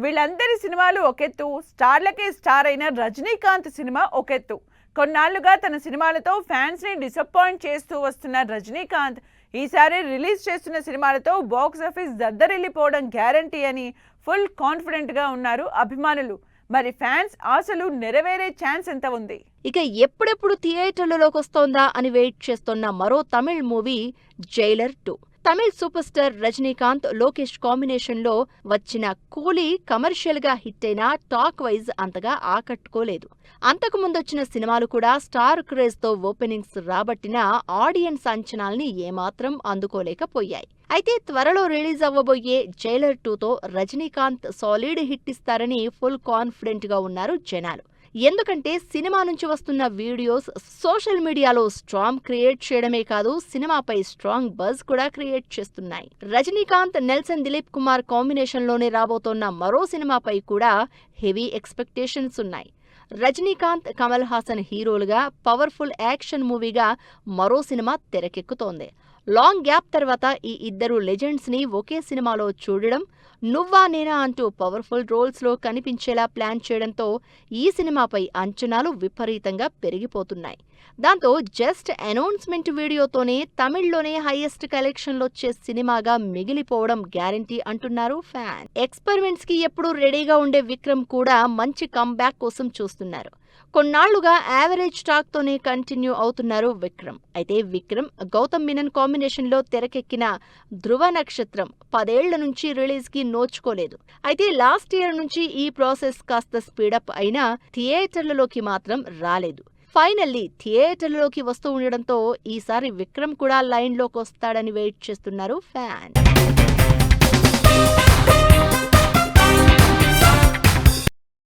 వీళ్ళందరి సినిమాలు ఒకెత్తు, స్టార్లకే స్టార్ అయిన రజనీకాంత్ సినిమా ఒకెత్తు. కొన్నాళ్లుగా తన సినిమాలతో ఫ్యాన్స్ని డిసప్పాయింట్ చేస్తూ వస్తున్న రజనీకాంత్ ఈసారి రిలీజ్ చేస్తున్న సినిమాలతో బాక్స్ ఆఫీస్ దద్దరిల్లిపోవడం గ్యారంటీ అని ఫుల్ కాన్ఫిడెంట్గా ఉన్నారు అభిమానులు. మరి ఫ్యాన్స్ ఆశలు నెరవేరే ఛాన్స్ ఎంత ఉంది? ఇక ఎప్పుడెప్పుడు థియేటర్లలోకి వస్తోందా అని వెయిట్ చేస్తున్న మరో Tamil movie Jailer 2. Tamil super star Rajinikanth, Lokesh కాంబినేషన్లో వచ్చిన కూలీ కమర్షియల్ గా హిట్ అయినా టాక్ వైజ్ అంతగా ఆకట్టుకోలేదు. అంతకు ముందొచ్చిన సినిమాలు కూడా స్టార్ క్రేజ్ తో ఓపెనింగ్స్ రాబట్టినా ఆడియన్స్ అంచనాల్ని ఏమాత్రం అందుకోలేకపోయాయి. అయితే త్వరలో రిలీజ్ అవ్వబోయే జైలర్ 2తో రజనీకాంత్ సాలిడ్ హిట్ ఇస్తారని ఫుల్ కాన్ఫిడెంట్ గా ఉన్నారు జనాలు. ఎందుకంటే సినిమా నుంచి వస్తున్న వీడియోస్ సోషల్ మీడియాలో స్ట్రాంగ్ క్రియేట్ చేయడమే కాదు, సినిమాపై స్ట్రాంగ్ బజ్ కూడా క్రియేట్ చేస్తున్నాయి. రజనీకాంత్, నెల్సన్ దిలీప్ కుమార్ కాంబినేషన్లోనే రాబోతోన్న మరో సినిమాపై కూడా హెవీ ఎక్స్పెక్టేషన్స్ ఉన్నాయి. రజనీకాంత్, కమల్ హాసన్ హీరోలుగా పవర్ఫుల్ యాక్షన్ మూవీగా మరో సినిమా తెరకెక్కుతోంది. లాంగ్ గ్యాప్ తర్వాత ఈ ఇద్దరు లెజెండ్స్ ని ఒకే సినిమాలో చూడడం, నువ్వా నేనా అంటూ పవర్ఫుల్ రోల్స్ లో కనిపించేలా ప్లాన్ చేయడంతో ఈ సినిమాపై అంచనాలు విపరీతంగా పెరిగిపోతున్నాయి. దాంతో జస్ట్ అనౌన్స్మెంట్ వీడియోతోనే తమిళ్లోనే హైయెస్ట్ కలెక్షన్లొచ్చే సినిమాగా మిగిలిపోవడం గ్యారంటీ అంటున్నారు ఫ్యాన్. ఎక్స్పెరిమెంట్స్ కి ఎప్పుడూ రెడీగా ఉండే విక్రమ్ కూడా మంచి కంబ్యాక్ కోసం చూస్తున్నారు. కొన్నాళ్లుగా యావరేజ్ టాక్ తోనే కంటిన్యూ అవుతున్నారు విక్రమ్. అయితే విక్రమ్, గౌతమ్ మీనన్ కాంబినేషన్లో తెరకెక్కిన ధృవ నక్షత్రం 10 ఏళ్ల నుంచి రిలీజ్ కి నోచుకోలేదు. అయితే లాస్ట్ ఇయర్ నుంచి ఈ ప్రాసెస్ కాస్త స్పీడప్ అయినా థియేటర్లలోకి మాత్రం రాలేదు. ఫైనల్లీ థియేటర్లలోకి వస్తూ ఉండడంతో ఈసారి విక్రమ్ కూడా లైన్లోకి వస్తాడని వెయిట్ చేస్తున్నారు ఫ్యాన్.